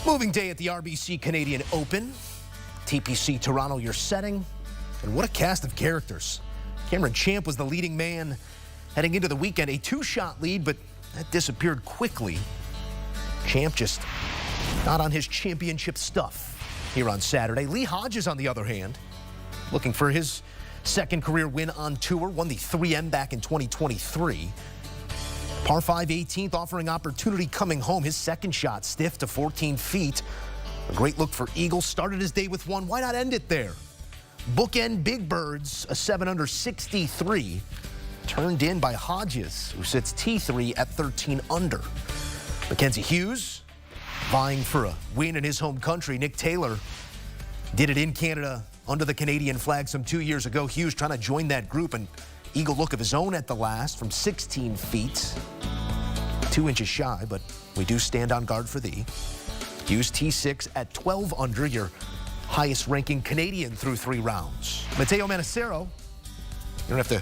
Moving day at the RBC Canadian Open. TPC Toronto, your setting. And what a cast of characters. Cameron Champ was the leading man heading into the weekend. A two-shot lead, but that disappeared quickly. Champ just not on his championship stuff here on Saturday. Lee Hodges, on the other hand, looking for his second career win on tour. Won the 3M back in 2023. Par 5 18th, offering opportunity coming home. His second shot stiff to 14 feet. A great look for Eagle. Started his day with one. Why not end it there? Bookend big birds, a 7 under 63. Turned in by Hodges, who sits T3 at 13 under. Mackenzie Hughes vying for a win in his home country. Nick Taylor did it in Canada under the Canadian flag some 2 years ago. Hughes trying to join that group, and Eagle look of his own at the last from 16 feet. 2 inches shy, but we do stand on guard for thee. Hughes T6 at 12 under, your highest ranking Canadian through 3 rounds. Matteo Manassero, you don't have to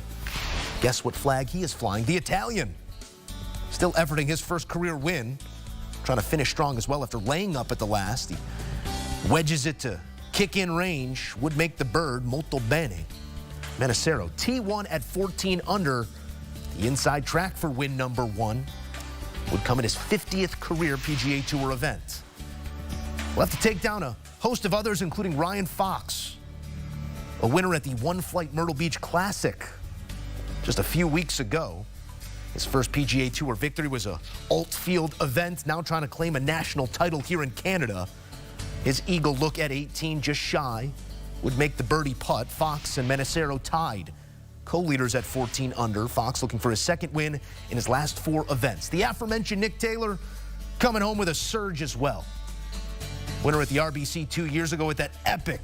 guess what flag he is flying. The Italian, still efforting his first career win, trying to finish strong as well after laying up at the last. He wedges it to kick in range, would make the bird molto bene. Manassero, T1 at 14 under. The inside track for win number 1 would come in his 50th career PGA Tour event. We'll have to take down a host of others, including Ryan Fox, a winner at the One Flight Myrtle Beach Classic just a few weeks ago. His first PGA Tour victory was a Altfield event, now trying to claim a national title here in Canada. His Eagle look at 18, just shy, would make the birdie putt. Fox and Manassero tied, co-leaders at 14 under. Fox looking for his second win in his last 4 events. The aforementioned Nick Taylor coming home with a surge as well. Winner at the RBC 2 years ago with that epic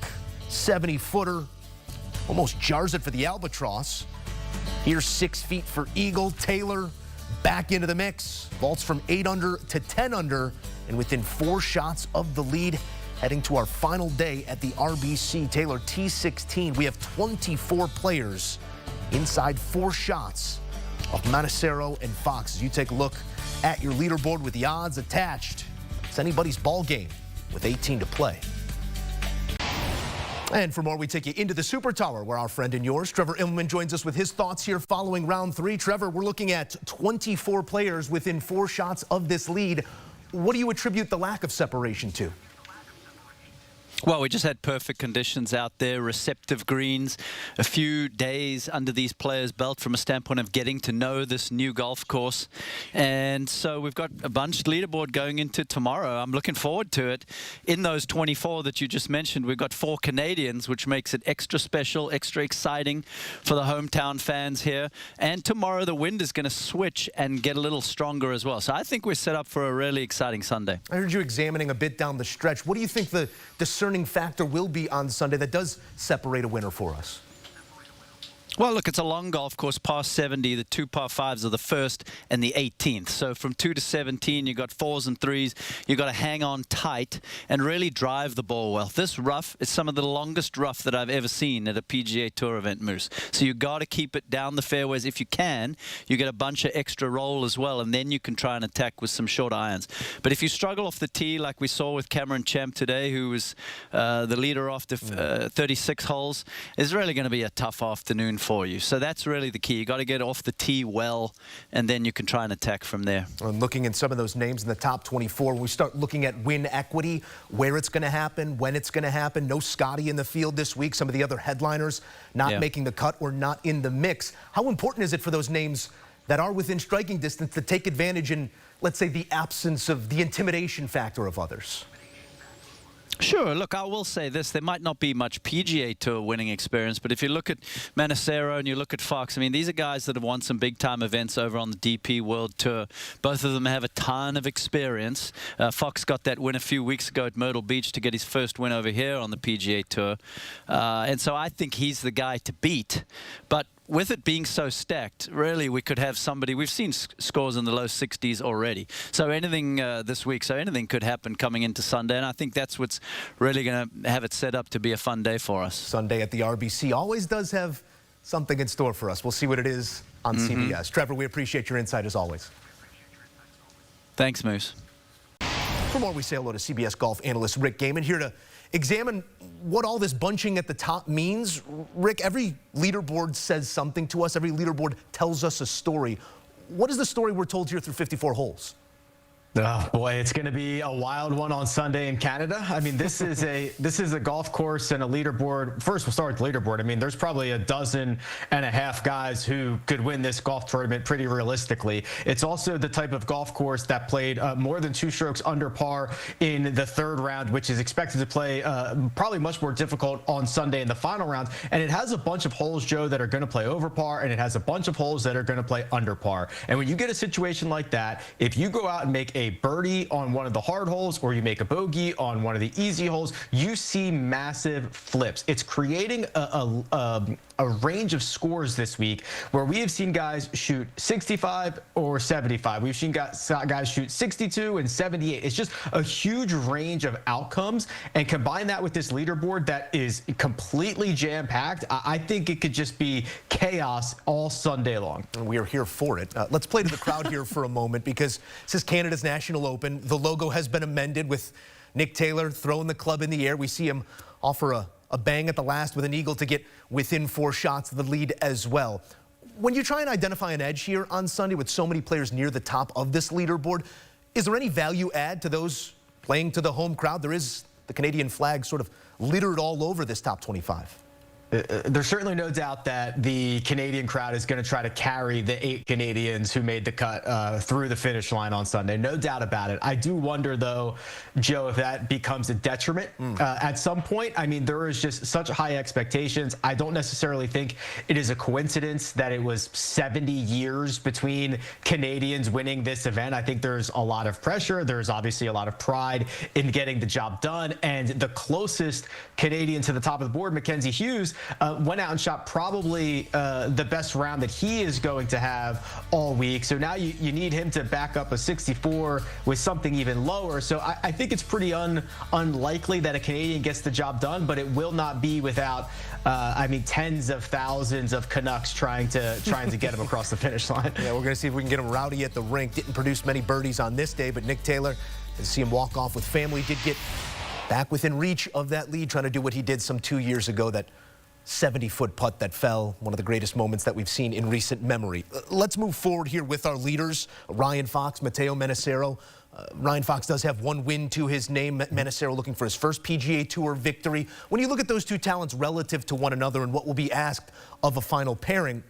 70-footer. Almost jars it for the Albatross. Here's 6 feet for Eagle. Taylor back into the mix. Vaults from 8 under to 10 under, and within 4 shots of the lead. Heading to our final day at the RBC. Taylor T16. We have 24 players inside 4 shots of Manassero and Fox. As you take a look at your leaderboard with the odds attached, it's anybody's ball game with 18 to play. And for more, we take you into the Super Tower, where our friend and yours, Trevor Immelman, joins us with his thoughts here following round 3. Trevor, we're looking at 24 players within 4 shots of this lead. What do you attribute the lack of separation to? Well, we just had perfect conditions out there, receptive greens, a few days under these players' belt from a standpoint of getting to know this new golf course. And so we've got a bunched leaderboard going into tomorrow. I'm looking forward to it. In those 24 that you just mentioned, we've got 4 Canadians, which makes it extra special, extra exciting for the hometown fans here. And tomorrow the wind is going to switch and get a little stronger as well. So I think we're set up for a really exciting Sunday. I heard you examining a bit down the stretch. What do you think the discerning factor will be on Sunday that does separate a winner for us? Well, look, it's a long golf course, par 70. The 2 par 5s are the 1st and the 18th. So from 2 to 17, you've got 4s and 3s. You've got to hang on tight and really drive the ball well. This rough is some of the longest rough that I've ever seen at a PGA Tour event, Moose. So you've got to keep it down the fairways. If you can, you get a bunch of extra roll as well, and then you can try and attack with some short irons. But if you struggle off the tee, like we saw with Cameron Champ today, who was the leader after 36 holes, it's really going to be a tough afternoon for you. So that's really the key. You got to get off the tee well, and then you can try and attack from there. I'm looking at some of those names in the top 24. When we start looking at win equity, where it's going to happen, when it's going to happen. No Scotty in the field this week. Some of the other headliners not making the cut or not in the mix. How important is it for those names that are within striking distance to take advantage in, let's say, the absence of the intimidation factor of others? Sure. Look, I will say this. There might not be much PGA Tour winning experience, but if you look at Manassero and you look at Fox, I mean, these are guys that have won some big-time events over on the DP World Tour. Both of them have a ton of experience. Fox got that win a few weeks ago at Myrtle Beach to get his first win over here on the PGA Tour. And so I think he's the guy to beat. But with it being so stacked, really we could have somebody. We've seen scores in the low 60s already. So anything this week, so anything could happen coming into Sunday. And I think that's what's really going to have it set up to be a fun day for us. Sunday at the RBC always does have something in store for us. We'll see what it is on CBS. Trevor, we appreciate your insight as always. Thanks, Moose. For more, we say hello to CBS golf analyst Rick Gehman, here to examine what all this bunching at the top means. Rick, every leaderboard says something to us. Every leaderboard tells us a story. What is the story we're told here through 54 holes? Oh boy, it's going to be a wild one on Sunday in Canada. I mean, this is a golf course and a leaderboard. First, we'll start with the leaderboard. I mean, there's probably 12.5 guys who could win this golf tournament pretty realistically. It's also the type of golf course that played more than 2 strokes under par in the 3rd round, which is expected to play probably much more difficult on Sunday in the final round. And it has a bunch of holes, Joe, that are going to play over par, and it has a bunch of holes that are going to play under par. And when you get a situation like that, if you go out and make a birdie on one of the hard holes or you make a bogey on one of the easy holes, you see massive flips. It's creating a range of scores this week where we have seen guys shoot 65 or 75. We've seen guys shoot 62 and 78. It's just a huge range of outcomes, and combine that with this leaderboard that is completely jam-packed, I think it could just be chaos all Sunday long. And we are here for it. Let's play to the crowd here for a moment, because this is Canada's National Open. The logo has been amended with Nick Taylor throwing the club in the air. We see him offer a bang at the last with an eagle to get within 4 shots of the lead as well. When you try and identify an edge here on Sunday with so many players near the top of this leaderboard, is there any value add to those playing to the home crowd? There is the Canadian flag sort of littered all over this top 25. There's certainly no doubt that the Canadian crowd is going to try to carry the 8 Canadians who made the cut through the finish line on Sunday. No doubt about it. I do wonder, though, Joe, if that becomes a detriment at some point. I mean, there is just such high expectations. I don't necessarily think it is a coincidence that it was 70 years between Canadians winning this event. I think there's a lot of pressure. There's obviously a lot of pride in getting the job done. And the closest Canadian to the top of the board, Mackenzie Hughes, went out and shot probably the best round that he is going to have all week. So now you need him to back up a 64 with something even lower. So I think it's pretty unlikely that a Canadian gets the job done, but it will not be without, I mean, tens of thousands of Canucks trying to get him across the finish line. Yeah, we're going to see if we can get him rowdy at the rink. Didn't produce many birdies on this day, but Nick Taylor, to see him walk off with family, did get back within reach of that lead, trying to do what he did some 2 years ago, that 70-foot putt that fell, one of the greatest moments that we've seen in recent memory. Let's move forward here with our leaders, Ryan Fox, Matteo Manassero. Ryan Fox does have 1 win to his name. Manassero looking for his first PGA Tour victory. When you look at those 2 talents relative to one another and what will be asked of a final pairing,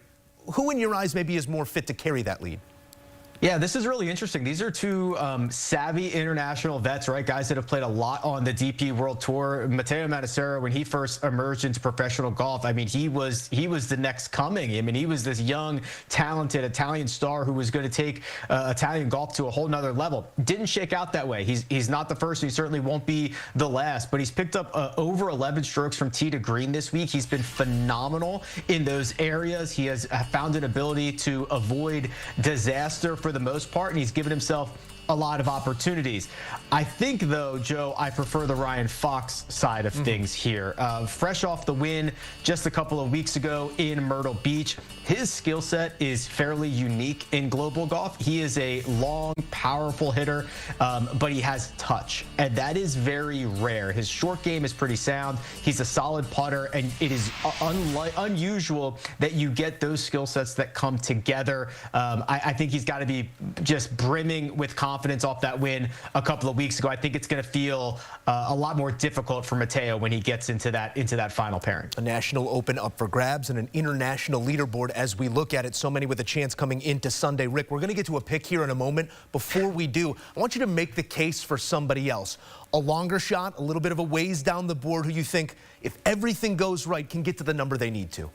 who in your eyes maybe is more fit to carry that lead? Yeah, this is really interesting. These are 2 savvy international vets, right? Guys that have played a lot on the DP World Tour. Matteo Manassero, when he first emerged into professional golf, I mean, he was the next coming. I mean, he was this young, talented Italian star who was going to take Italian golf to a whole nother level. Didn't shake out that way. He's not the first. He certainly won't be the last. But he's picked up over 11 strokes from tee to green this week. He's been phenomenal in those areas. He has found an ability to avoid disaster for the most part, and he's given himself a lot of opportunities. I think, though, Joe, I prefer the Ryan Fox side of things here. Fresh off the win just a couple of weeks ago in Myrtle Beach, his skill set is fairly unique in global golf. He is a long, powerful hitter, but he has touch, and that is very rare. His short game is pretty sound. He's a solid putter, and it is unusual that you get those skill sets that come together. I think he's got to be just brimming with confidence off that win a couple of weeks ago. I think it's going to feel a lot more difficult for Matteo when he gets into that final pairing. A National Open up for grabs and an international leaderboard as we look at it. So many with a chance coming into Sunday. Rick, we're going to get to a pick here in a moment. Before we do, I want you to make the case for somebody else. A longer shot, a little bit of a ways down the board, who you think, if everything goes right, can get to the number they need to.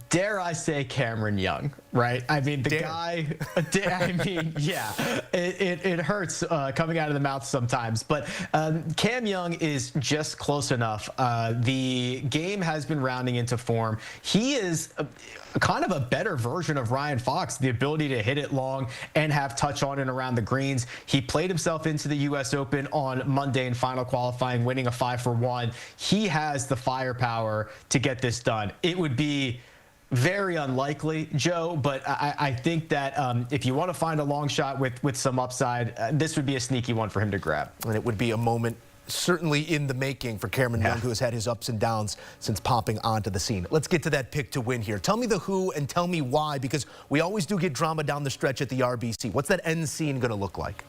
Dare I say Cameron Young, right? I mean, the guy, I mean, yeah, it hurts coming out of the mouth sometimes, but Cam Young is just close enough. The game has been rounding into form. He is kind of a better version of Ryan Fox, the ability to hit it long and have touch on and around the greens. He played himself into the U.S. Open on Monday in final qualifying, winning a 5-for-1. He has the firepower to get this done. It would be very unlikely, Joe, but I think that if you want to find a long shot with some upside, this would be a sneaky one for him to grab. And it would be a moment certainly in the making for Cameron Young, who has had his ups and downs since popping onto the scene. Let's get to that pick to win here. Tell me the who and tell me why, because we always do get drama down the stretch at the RBC. What's that end scene going to look like?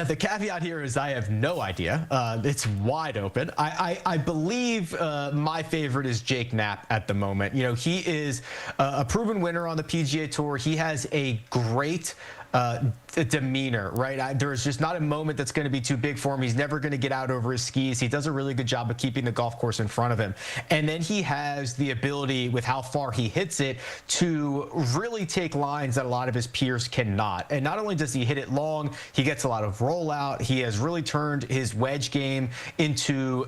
The caveat here is I have no idea. It's wide open. I believe my favorite is Jake Knapp at the moment. You know, he is a proven winner on the PGA Tour. He has a great demeanor, right? There's just not a moment that's going to be too big for him. He's never going to get out over his skis. He does a really good job of keeping the golf course in front of him. And then he has the ability, with how far he hits it, to really take lines that a lot of his peers cannot. And not only does he hit it long, he gets a lot of rollout. He has really turned his wedge game into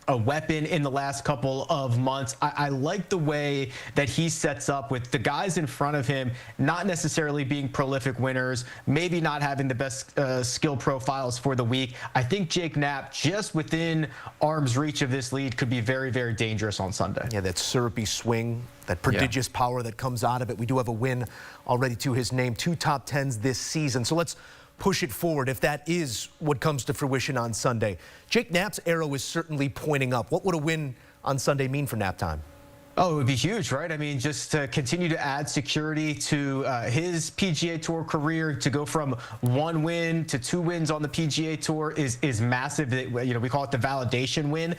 a weapon in the last couple of months. I like the way that he sets up with the guys in front of him not necessarily being prolific winners, maybe not having the best skill profiles for the week. I think Jake Knapp, just within arm's reach of this lead, could be very, very dangerous on Sunday. Yeah, that syrupy swing, that prodigious power that comes out of it. We do have a win already to his name, 2 top 10s this season. So let's push it forward if that is what comes to fruition on Sunday. Jake Knapp's arrow is certainly pointing up. What would a win on Sunday mean for Knapp time? Oh, it would be huge, right? I mean, just to continue to add security to his PGA Tour career, to go from 1 win to 2 wins on the PGA Tour is massive. You know, we call it the validation win.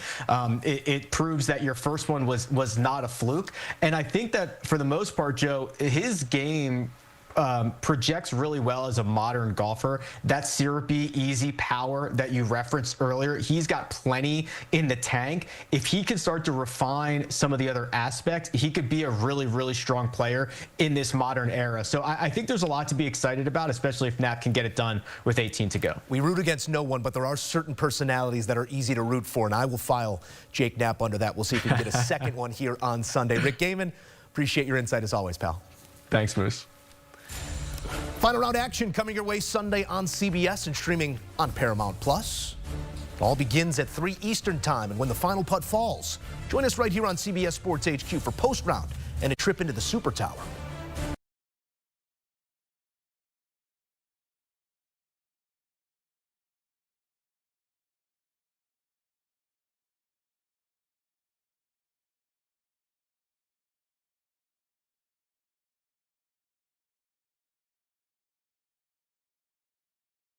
It proves that your first one was not a fluke. And I think that for the most part, Joe, his game projects really well as a modern golfer. That syrupy, easy power that you referenced earlier, he's got plenty in the tank. If he can start to refine some of the other aspects, he could be a really, really strong player in this modern era. So I think there's a lot to be excited about, especially if Knapp can get it done with 18 to go. We root against no one, but there are certain personalities that are easy to root for, and I will file Jake Knapp under that. We'll see if we can get a second one here on Sunday. Rick Gehman, appreciate your insight as always, pal. Thanks, Moose. Final round action coming your way Sunday on CBS and streaming on Paramount+. It all begins at 3 Eastern time, and when the final putt falls, join us right here on CBS Sports HQ for post round and a trip into the Super Tower.